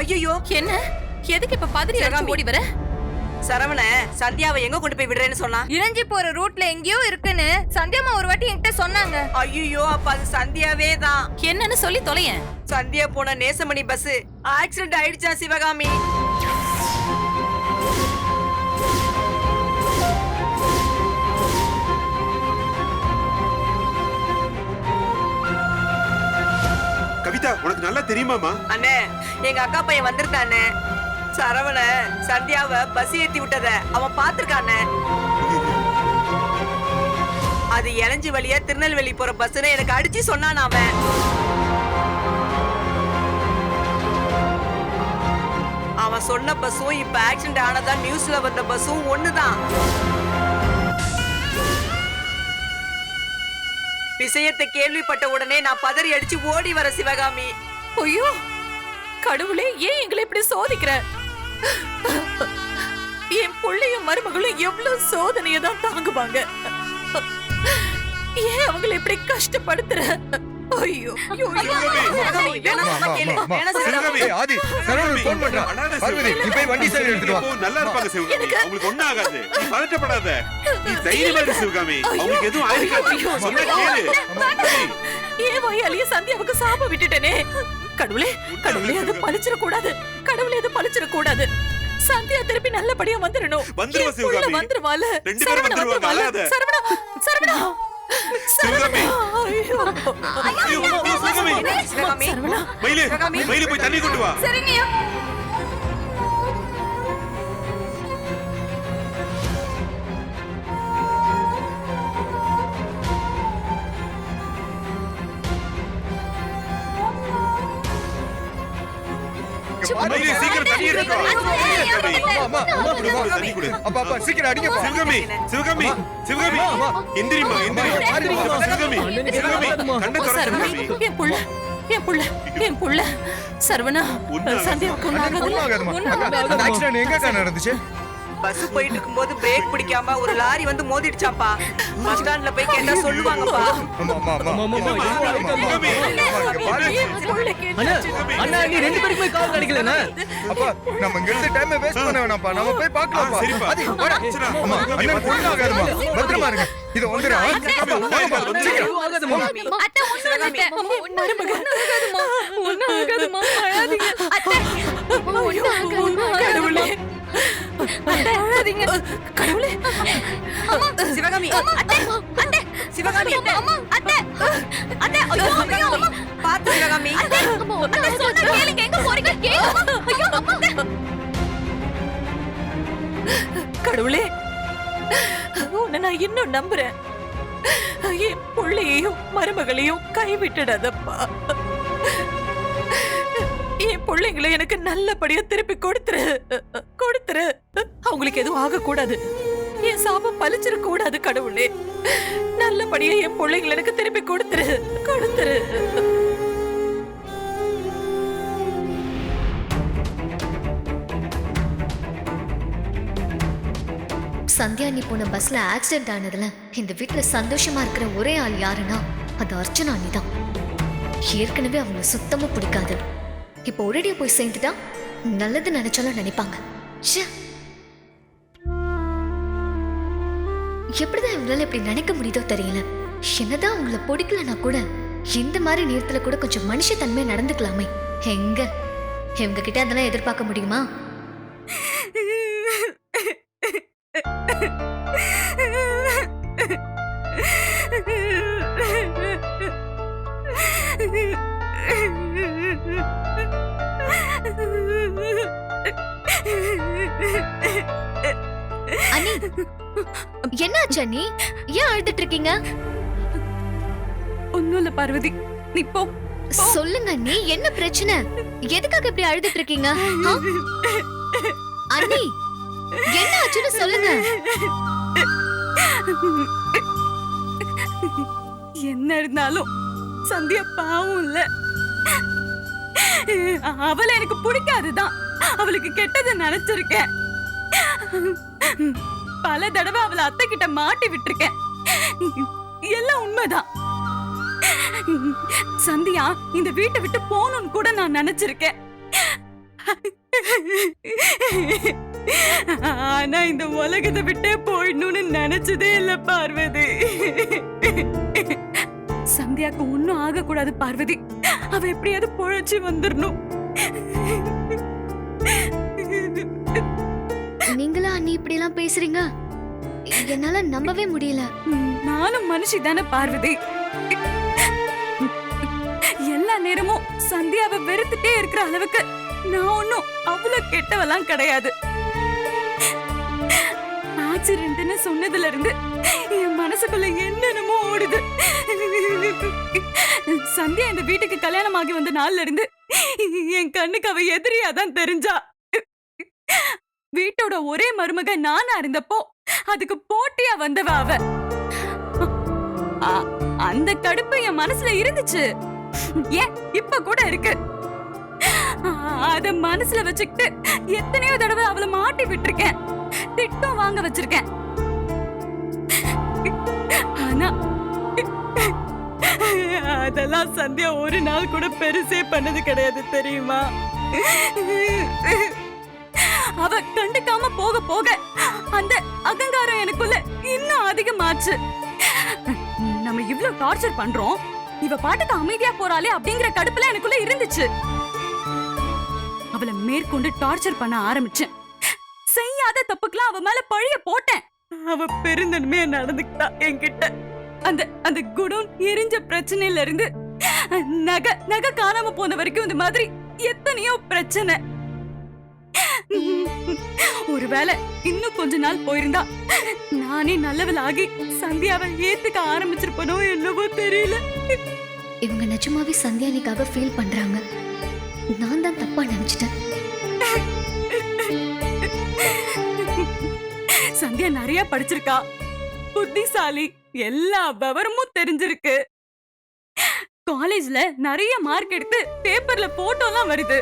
ஐயோ என்ன? எதுக்கு இப்ப பதறி அடிச்சு ஓடி வர? சரவண சந்தியாவை எங்க கொண்டு போய் விடுறேன்னு சொன்னா? இறஞ்சி போற ரூட்ல எங்கேயோ இருக்குன்னு சந்தியாமா ஒரு வாட்டி என்கிட்ட சொன்னாங்க. ஐயோ அப்ப அது சந்தியாவே தான். என்னன்னு சொல்லி தொலையேன். சந்தியா போன நேசமணி பஸ் ஆக்சிடென்ட் ஆயிடுச்சா சிவகாமி? கவிதா, உனக்கு நல்லா தெரியுமாமா? அண்ணே, எங்க அக்கா பையன் வந்திருக்கானே. சரவண சந்தியாவை பஸ் ஏத்தி விட்டத அவன் பாத்துருக்கானே. அது இளஞ்சி வழியா திருநெல்வேலி போற பஸ்ன்னு எனக்கு அடிச்சு சொன்னான் அவன். அவன் சொன்ன பஸ்ஸும் இப்ப ஆக்சிடென்ட் ஆனதா நியூஸ்ல வந்த பஸ்ஸும் ஒண்ணுதான். விஷயத்தை கேள்விப்பட்ட உடனே நான் பதறி அடிச்சு ஓடி வர சிவகாமி. ஐயோ கடவுளே, ஏன் எங்களை இப்படி சோதிக்கிற? என் பிள்ளையும் மருமகளும் எவ்வளவு சோதனையை தான் தாங்குவாங்க. ஏன் அவங்களை இப்படி கஷ்டப்படுத்துற? ஐயோ நல்லா இருப்பாங்க சிவகாமி, உங்களுக்கு ஒண்ணும் ஆகாது. நீ பதட்டப்படாத, நீ தைரியமா இரு சிவகாமி. அவங்களுக்கு எதுவும் ஆயிருக்காது. சொன்னா கேளு. ஏன் வாயாலேயே சந்தியாவுக்கு சாபம் விட்டுட்டேனே. கடவுளே கடவுளே, அது பழிச்சிட கூடாது. கடவுளே, அது பழிச்சிட கூடாது. சந்தியா திருப்பி நல்லபடியா வந்துடணும். வந்துருவால. சரவணா சரவணா சிவகாமி, சிவகாமி மயிலே போய் தண்ணி கொண்டு வா. சரிங்கய்யா. மயிலே சீக்கிரம் தண்ணி எடுத்து வா. அப்பா சீக்கிரம் அடிங்க. சிவகாமி சிவகாமி சிவகாமி எந்திரிமா, எந்திரி. சிவகாமி சிவகாமி கண்ணை திற சிவகாமி. என் புள்ள சரவணா, சந்தியாவுக்கு ஆக்சிடென்ட் எங்க நடந்துச்சு? பஸ் போயிட்டு இருக்கும்போது பிரேக் பிடிக்காம ஒரு லாரி வந்து மோதிடுச்சாப்பா. பஸ் ஸ்டாண்ட்ல போய் கேட்டா சொல்லுவாங்கப்பா. அண்ணா, நீ ரெண்டு பேருக்கு போய் கால் கிடைக்கலண்ணா. அப்பா நம்ம இங்க இருந்து டைம் வேஸ்ட் பண்ண வேணாம்ப்பா, நம்ம போய் பார்க்கலாம்ப்பா. சரிப்பா. அம்மா அண்ணன் ஒண்ணும் ஆகாதும்மா, பத்திரமா இருங்க. இது வந்துரு. சிவகாமி சிவகாமி பாத்து சிவகாமி. கடவுளே, உன்னை நான் இன்னும் நம்புறேன். என் பிள்ளையையும் மருமகளையும் கைவிட்டுடாதப்பா. என் பிள்ளைங்களை எனக்கு நல்லபடியா திருப்பி கொடுத்துரு. அவங்களுக்கு எதுவும் ஆக கூடாது. என் சாபம் பலிச்சிட கூடாது. கடவுளே, நல்லபடியா என் பிள்ளைங்களை எனக்கு திருப்பி கொடுத்துரு. சந்தியா நீ போன பஸ்ல ஆக்சிடென்ட் ஆனதுல இந்த வீட்டுல சந்தோஷமா இருக்கிற ஒரே ஆள் யாருன்னா அது அர்ச்சனா நீதான். ஏற்கனவே அவங்களை சுத்தமா பிடிக்காது. இப்போ ஒரேடியா போய் சேர்ந்துட்டா நல்லது நினைச்சாலும் நினைப்பாங்க. எப்படிதான் இவங்களால இப்படி நினைக்க முடியுதோ தெரியல. என்னதான் அவங்கள பிடிக்கலன்னா கூட இந்த மாதிரி நேரத்துல கூட கொஞ்சம் மனுஷத்தன்மையா நடந்துக்கலாமே. எங்க இவங்க கிட்ட அதெல்லாம் எதிர்பார்க்க முடியுமா? அண்ணி, என்னாச்சு அண்ணி? ஏன் அழுதுட்டு இருக்கீங்க? ஒண்ணும் இல்ல பார்வதி, நீ போ. சொல்லுங்க அண்ணி, என்ன பிரச்சனை? எதுக்காக இப்படி அழுதுட்டு இருக்கீங்க? அண்ணி, என்ன ஆச்சுன்னு சொல்லுங்க. என்ன இருந்தாலும் சந்தியா பாவம் இல்ல. அவளை எனக்கு பிடிக்காதுதான். அவளுக்கு கெட்டதை நினைச்சிருக்கேன். பல தடவை அவளை அத்தை கிட்ட மாட்டி விட்டுருக்கேன். எல்லாம் உண்மைதான். சந்தியா இந்த வீட்டை விட்டு போகணும்னு கூட நான் நினைச்சிருக்கேன். ஆனா இந்த உலகத்தை விட்டே போயிடணும்னு நினைச்சதே இல்ல பார்வதி. சந்தியாக்கு ஒண்ணும் ஆக கூடாது பார்வதி. அவ எப்படியாவது பொழைச்சு வந்துடணும். நீங்களா அண்ணி இப்படி எல்லாம் பேசுறீங்க? என்னால நம்பவே முடியல. நானும் மனுஷி தானே பார்வதி. எல்லா நேரமும் சந்தியாவை வெறுத்துட்டே இருக்கிற அளவுக்கு நான் ஒன்னும் அவ்வளவு கெட்டவெல்லாம் கிடையாது. ஆக்சிடென்ட்னு சொன்னதுல இருந்து என் மனசுக்குள்ள என்னென்னமோ ஓடுது. சந்தியா இந்த வீட்டுக்கு கல்யாணம் ஆகி வந்த நாள்ல இருந்து என் கண்ணுக்கு அவ எதிரியாதான் தெரிஞ்சா. வீட்டோட ஒரே மருமக நானா இருந்தப்போ அதுக்கு போட்டியா வந்தவ அவ. அந்த கடுப்பு என் மனசுல இருந்துச்சு. ஏன் இப்ப கூட இருக்கு. அத மனசுல வச்சுக்கிட்டு எத்தனையோ தடவை அவளை மாட்டி விட்டுருக்கேன். திட்டம் வாங்க வச்சிருக்கேன். ஆனா அதெல்லாம் சந்தியா ஒரு நாள் கூட பெருசே பண்ணது கிடையாது தெரியுமா? அவ கண்டுக்காம போக போக அந்த அகங்காரம் எனக்குள்ள இன்னும் அதிகமாச்சு. நம்ம இவ்ளோ டார்ச்சர் பண்றோம், இவ பாட்டுக்கு அமைதியா போறாளே அப்படிங்கிற கடுப்புல எனக்குள்ள இருந்துச்சு. அவளை மேற்கொண்டு டார்ச்சர் பண்ண ஆரம்பிச்சேன். செய்யாத தப்புக்கெல்லாம் அவ மேல பழிய போட்டேன். அவ பெருந்தன்மையா நடந்துக்கிட்டா என்கிட்ட. அந்த குடோன் எரிஞ்ச பிரச்சனையில இருந்து நகை காணாம போன வரைக்கும் இந்த மாதிரி எத்தனையோ பிரச்சனை. ஒருவேளை இன்னும் கொஞ்ச நாள் போயிருந்தா நானே நல்லவள் ஆகி சந்தியாவை ஏத்துக்க ஆரம்பிச்சிருப்பனோ என்னவோ தெரியல. இவங்க நிஜமாவே சந்தியானிக்காக ஃபீல் பண்றாங்க. நான் தான் தப்பா நினைச்சிட்டேன். சந்தியா நிறைய படிச்சிருக்கா, புத்திசாலி, எல்லா விவரமும் தெரிஞ்சிருக்கு. காலேஜ்ல நிறைய மார்க் எடுத்து பேப்பர்ல போட்டோ எல்லாம் வருது.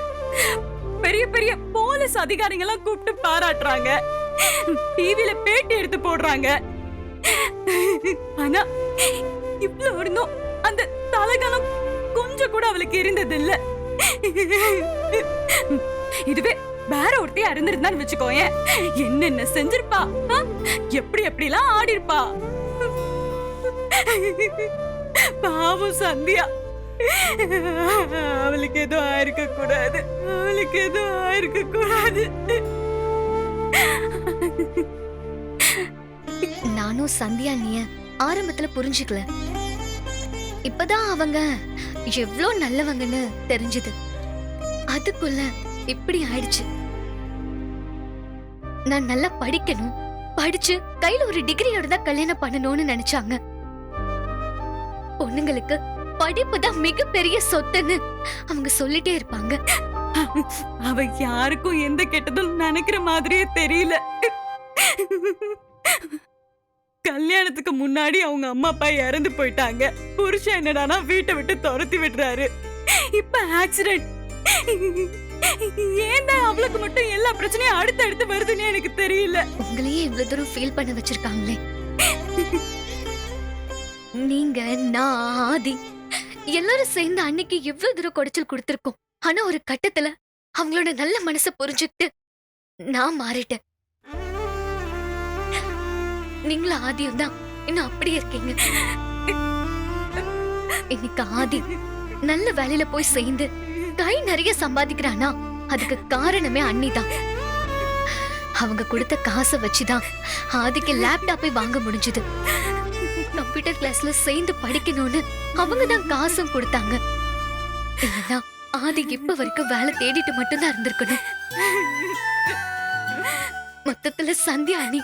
பெரிய பெரிய போலீஸ் அதிகாரிங்க எல்லாம் கூப்பிட்டு பாராட்டுறாங்க. டிவில பேட்டி எடுத்து போடுறாங்க. ஆனா இவ்வளவு இருந்தும் அந்த தலகாலம் கொஞ்சம் கூட அவளுக்கு இருந்தது இல்ல. இதுவே வேற ஒருத்தையா இருந்திருந்தான்னு வச்சுக்கோயேன், என்னென்ன செஞ்சிருப்பா, எப்படி எப்படிலாம் ஆடி இருப்பா. பாவம் சந்தியா, அவளுக்கு எதுவும் ஆயிருக்க கூடாது, அவளுக்கு எதுவும் ஆயிருக்க கூடாது. நானும் சந்தியா நீய ஆரம்பத்துல புரிஞ்சுக்கல. இப்பதான் அவங்க எவ்வளோ நல்லவங்கன்னு தெரிஞ்சது. அதுக்குள்ள இப்படி ஆயிடுச்சு. நான் நல்லா படிக்கணும், படிச்சு கையில ஒரு டிகிரியோட தான் கல்யாணம் பண்ணணும்னு நினைச்சாங்க. பொண்ணுங்களுக்கு படிப்பு தான் மிகப்பெரிய சொத்துன்னு அவங்க சொல்லிட்டே இருப்பாங்க. அவ யாருக்கும் எந்த கெட்டதும் நினைக்கிற மாதிரியே தெரியல. கல்யாணத்துக்கு முன்னாடி அவங்க அம்மா அப்பா இறந்து போயிட்டாங்க. புருஷன் என்னடானா வீட்டை விட்டு துரத்தி விடுறாரு. இப்ப ஆக்சிடென்ட். ஏன்டா அவளுக்கு மட்டும் எல்லா பிரச்சனையும் அடுத்து வருதுன்னு எனக்கு தெரியல. உங்களையே இவ்வளவு தூரம் ஃபீல் பண்ண வச்சிருக்காங்களே. நீங்க, நான், ஆதி எல்லாரும் சேர்ந்து அன்னைக்கு எவ்வளவு தூரம் குடைச்சல் கொடுத்திருக்கோம். ஆனா ஒரு கட்டத்துல அவங்களோட நல்ல மனசை புரிஞ்சுக்கிட்டு நான் மாறிட்டேன். நீங்களும் ஆதியும் தான் இன்னும் அப்படியே இருக்கீங்க. இன்னைக்கு ஆதி நல்ல வேலையில போய் சேர்ந்து கை நிறைய சம்பாதிக்கிறானா அதுக்கு காரணமே அண்ணிதான். அவங்க கொடுத்த காசை வச்சுதான் ஆதிக்கு லேப்டாப்பை வாங்க முடிஞ்சது. கம்ப்யூட்டர் கிளாஸ்ல சேர்ந்து படிக்கணும்னு அவங்க தான் காசும் கொடுத்தாங்க. இல்லைன்னா ஆதி இப்ப வரைக்கும் வேலை தேடிட்டு மட்டும்தான் இருந்திருக்கணும். மொத்தத்துல சந்தியா அண்ணி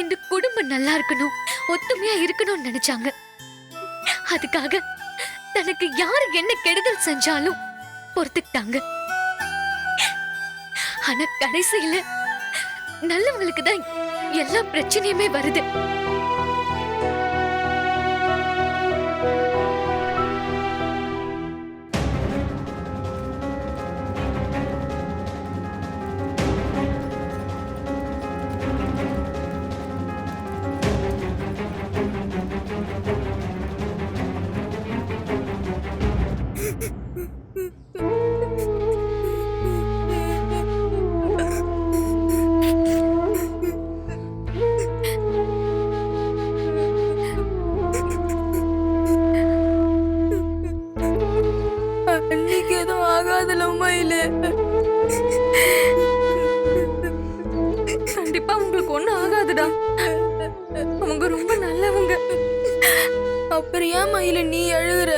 இந்த குடும்பம் நல்லா இருக்கணும், ஒத்துமையா இருக்கணும்னு நினைச்சாங்க. அதுக்காக தனக்கு யாரு என்ன கெடுதல் செஞ்சாலும் பொறுத்துக்கிட்டாங்க. ஆனா கடைசியில நல்லவங்களுக்கு தான் எல்லா பிரச்சனையுமே வருது. போகுதுடா. அவங்க ரொம்ப நல்லவங்க. அப்புறம் ஏன் மயில நீ அழுகுற?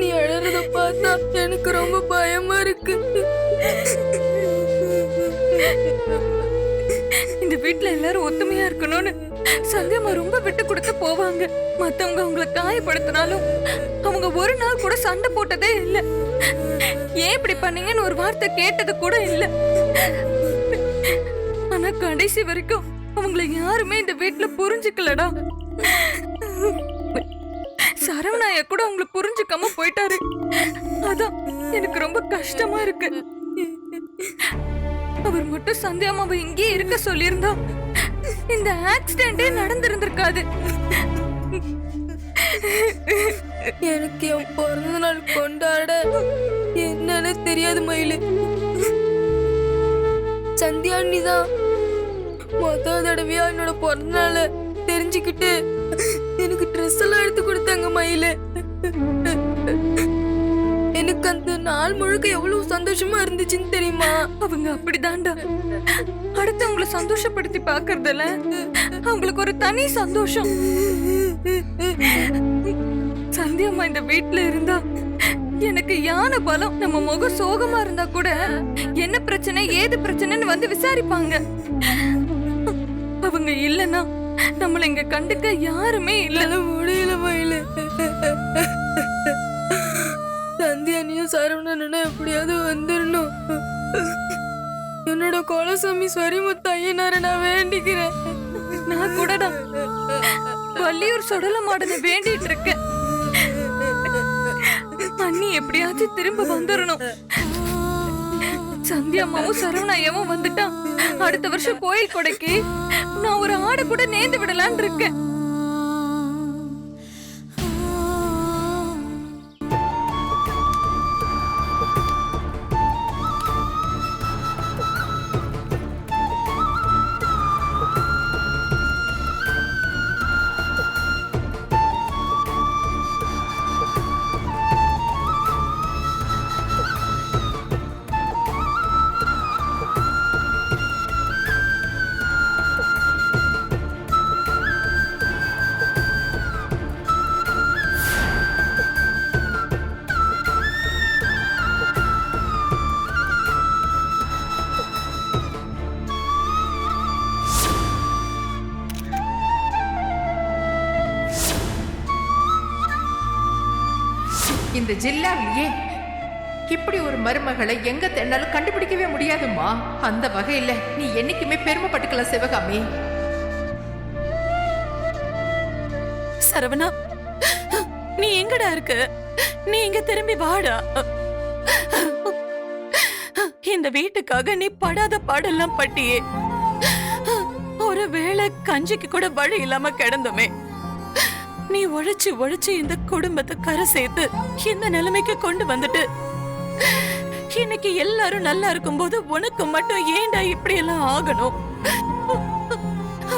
நீ அழுறத பார்த்தா எனக்கு ரொம்ப பயமா இருக்கு. இந்த வீட்ல எல்லாரும் ஒத்துமையா இருக்கணும்னு சந்தியம்மா ரொம்ப விட்டு கொடுத்து போவாங்க. மத்தவங்க அவங்கள காயப்படுத்தினாலும் அவங்க ஒரு நாள் கூட சண்டை போட்டதே இல்ல. ஏன் இப்படி பண்ணீங்கன்னு ஒரு வார்த்தை கேட்டது கூட இல்ல. ஆனா கடைசி வரைக்கும் அவங்கள யாருமே இந்த வீட்ல புரிஞ்சுக்கலடா. சரவணாய கூட அவங்கள புரிஞ்சுக்காம போயிட்டாரு. அதான் எனக்கு ரொம்ப கஷ்டமா இருக்கு. அவர் மட்டும் சந்தியாமாவை இங்கே இருக்க சொல்லியிருந்தா இந்த ஆக்சிடென்டே நடந்திருந்திருக்காது. எனக்கு என் பிறந்த நாள் கொண்டாட என்னன்னு தெரியாது மயிலு. சந்தியா அண்ணிதான் மொத்த தடவையா என்னோட பிறந்த நாள தெரிஞ்சுக்கிட்டு எனக்கு ட்ரெஸ் எல்லாம் எடுத்து கொடுத்தாங்க மயிலு. எனக்கு அந்த நாள் முழுக்க எவ்வளவு சந்தோஷமா இருந்துச்சுன்னு தெரியுமா? அவங்க அப்படிதான்டா. அடுத்தவங்களை சந்தோஷப்படுத்தி பாக்குறதுல அவங்களுக்கு ஒரு தனி சந்தோஷம். சந்தியம்மா இந்த வீட்ல இருந்தா எனக்கு யானை பலம். நம்ம முகம் சோகமா இருந்தா கூட என்ன பிரச்சனை ஏது பிரச்சனைன்னு வந்து விசாரிப்பாங்க. அவங்க இல்லைன்னா நம்மள இங்க கண்டுக்க யாருமே இல்ல. முடியல மயிலு. சந்தியானியும் சரவணனும் எப்படியாவது வந்துடணும். என்னோட கோலசாமி ஸ்வரிமுத்து ஐயனார நான் வேண்டிக்கிறேன். நான் கூடடா வள்ளியூர் சொடல மாடனை வேண்டிட்டு இருக்கேன். அண்ணி எப்படியாச்சும் திரும்ப வந்துடணும். சந்தியாமாவும் சரவணாயவும் வந்துட்டா அடுத்த வருஷம் கோயில் கொடைக்கு நான் ஒரு ஆடை கூட நேர்ந்து விடலான்னு இருக்கேன். இந்த ஜில்லாவிலேயே இப்படி ஒரு மருமகளை எங்க தேடினாலும் கண்டுபிடிக்கவே முடியாதுமா. அந்த வகையில நீ என்னைக்குமே பெருமைப்பட்டுக்கல சிவகாமி. சரவணா, நீ எங்கடா இருக்க? நீ இங்க திரும்பி வாடா. இந்த வீட்டுக்காக நீ படாத பாடெல்லாம் பட்டியே. ஒரு வேளை கஞ்சிக்கு கூட வழி இல்லாம கிடந்துமே. நீ உழைச்சு உழைச்சு இந்த குடும்பத்தை கரை சேர்த்து இந்த நிலைமைக்கு கொண்டு வந்துட்டு இன்னைக்கு எல்லாரும் நல்லா இருக்கும்போது உனக்கு மட்டும் ஏண்டா இப்படி எல்லாம் ஆகணும்?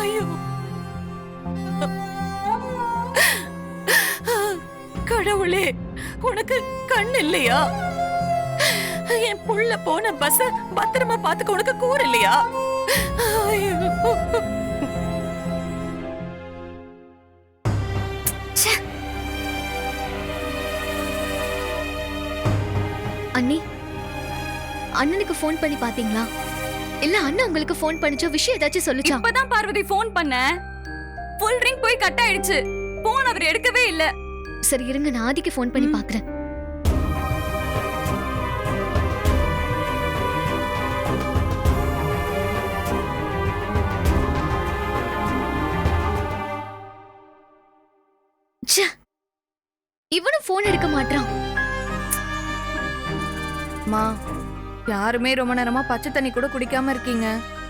ஐயோ கடவுளே, உனக்கு கண் இல்லையா? என் புள்ள போன பஸ் பத்திரமா பாத்துக்க உனக்கு கூற இல்லையா? அண்ணி, அண்ணனுக்கு ஃபோன் பண்ணி பாத்தீங்களா? இல்ல அண்ணன் உங்களுக்கு ஃபோன் பண்ணிச்சோ, விஷயம் ஏதாச்சும் சொல்லுச்சா? இப்பதான் பார்வதி ஃபோன் பண்ண. ஃபுல் ரிங் போய் கட் ஆயிடுச்சு. போன் அவர் எடுக்கவே இல்ல. சரி இருங்க, நான் ஆதிக்கு ஃபோன் பண்ணி பாக்குறேன். இவனும் ஃபோன் எடுக்க மாட்டான். மா, யாருமே ரொம்ப நேரமா பச்சை தண்ணி கூட குடிக்காம இருக்கீங்க.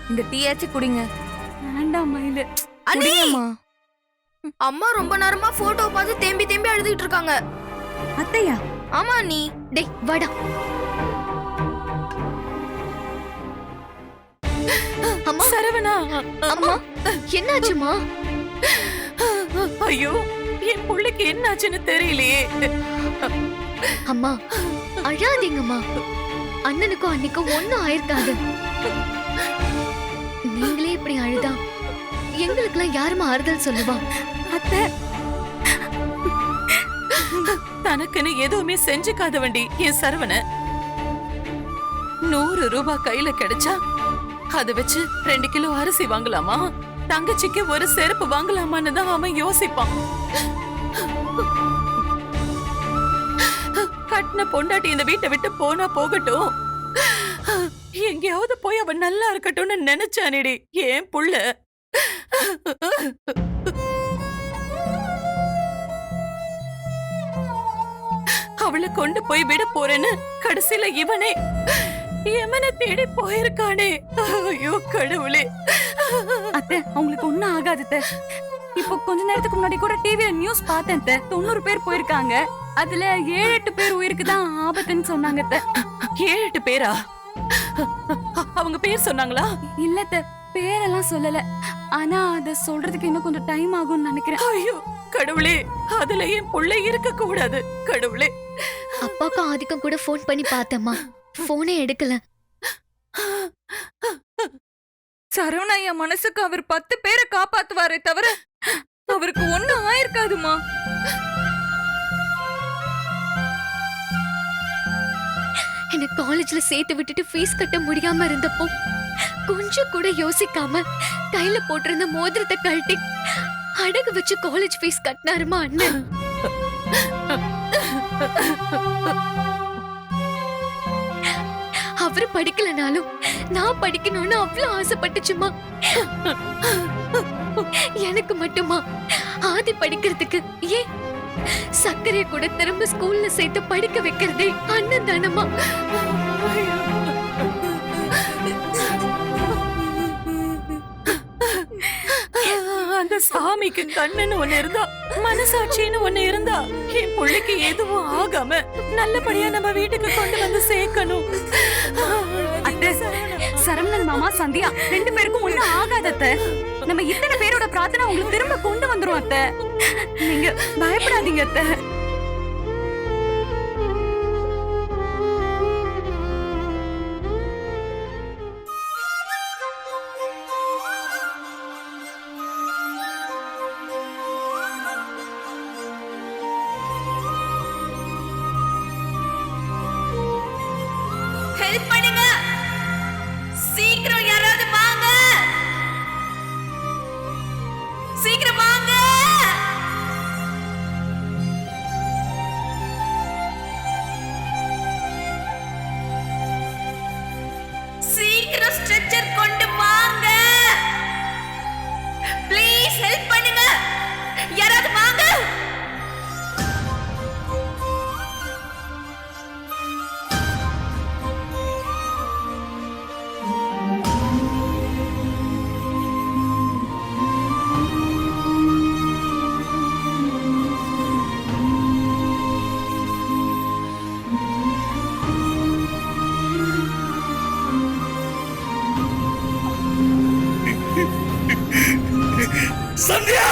இந்த டீயாச்சும் குடிங்க. வேண்டாம் மயிலு. குடிங்கம்மா. அம்மா ரொம்ப நேரமா போட்டோ பார்த்து தேம்பி தேம்பி அழுதுகிட்டு இருக்காங்க. அத்தையா? ஆமா நீ. டேய் வாடா. அம்மா, சரவணா. அம்மா என்னாச்சுமா? ஐயோ, என் புள்ளைக்கு என்னாச்சுன்னு தெரியலையே. அம்மா அழாதீங்கம்மா. அண்ணனுக்கும் அன்னைக்கும் ஒண்ணும் ஆயிருக்காது. நீங்களே எங்களுக்கெல்லாம் யாருமா ஆறுதல் சொல்லுவா? அத்தை, தனக்குன்னு எதுவுமே செஞ்சுக்காத வண்டி என் சரவண. 100 ரூபாய் கையில கிடைச்சா அதை வச்சு 2 கிலோ அரிசி வாங்கலாமா, தங்கச்சிக்கு ஒரு செருப்பு வாங்கலாமான்னு தான் அவன் யோசிப்பான். கட்டின பொண்டாட்டி இந்த வீட்டை விட்டு போனா போகட்டும், எங்கேயாவது போய் அவன் நல்லா இருக்கட்டும்னு நினைச்சானேடி ஏன் புள்ள. அவளை கொண்டு போய் விட போறேன்னு கடைசியில இவனே எமனை தேடி போயிருக்கானே. ஐயோ கடவுளே. அத்தை, அவங்களுக்கு ஒண்ணும் ஆகாது அத்தை. இப்போ கொஞ்ச நேரத்துக்கு முன்னாடி கூட டிவில நியூஸ் பார்த்தேன் அத்தை. 90 பேர் போயிருக்காங்க. அதுல 7-8 பேர் உயிருக்கு தான் ஆபத்துன்னு சொன்னாங்க அத்தை. 7-8 பேரா? அவங்க பேர் சொன்னாங்களா? இல்ல அத்தை, பேரெல்லாம் சொல்லல. ஆனா அத சொல்றதுக்கு இன்னும் கொஞ்சம் டைம் ஆகும்னு நினைக்கிறேன். ஐயோ கடவுளே, அதுல என் புள்ள இருக்க கூடாது கடவுளே. அப்பாக்கு ஆதிக்கம் கூட ஃபோன் பண்ணி பார்த்தேம்மா, போனே எடுக்கல. சரவணா என் மனசுக்கு அவர் 10 பேரை காப்பாத்துவாரே தவிர அவருக்கு ஒண்ணும் ஆயிருக்காதுமா. என்ன காலேஜ்ல சேர்த்து விட்டுட்டு ஃபீஸ் கட்ட முடியாம இருந்தப்போ கொஞ்சம் கூட யோசிக்காம கையில போட்டிருந்த மோதிரத்தை கழட்டி அடகு வச்சு காலேஜ் ஃபீஸ் கட்டினாருமா அண்ணன். அவரு படிக்கலனாலும் நான் படிக்கணும்னு அவ்வளவு ஆசைப்பட்டுச்சுமா. எனக்கு மட்டுமா ஆதி படிக்கிறதுக்கு ஏன் சக்கரைய கூட திரும்ப ஸ்கூல்ல சேர்த்து படிக்க வைக்கிறதே அண்ணன் தானம்மா. அந்த சாமிக்கு கண்ணுன்னு ஒண்ணு இருந்தா, மனசாட்சின்னு ஒண்ணு இருந்தா, என் புள்ளைக்கு எதுவும் ஆகாம நல்லபடியா நம்ம வீட்டுக்கு கொண்டு வந்து சேர்க்கணும். அத்தை, சரவணன் மாமா சந்தியா 2 பேருக்கும் ஒண்ணும் ஆகாது அத்தை. நம்ம இத்தனை பேரோட பிரார்த்தனை உங்களுக்கு திரும்ப கொண்டு வந்துரும் அத்தை. நீங்க பயப்படாதீங்க அத்தை. ஹெல்ப் பண்ணுங்க, சீக்கிரம் யாராவது வாங்க, சீக்கிரம் வாங்க. சீக்கிரம் ஸ்ட்ரெச்சர் கொண்டு வாங்க. ப்ளீஸ் ஹெல்ப் பண்ணுங்க, யாராவது வாங்க. சந்தியா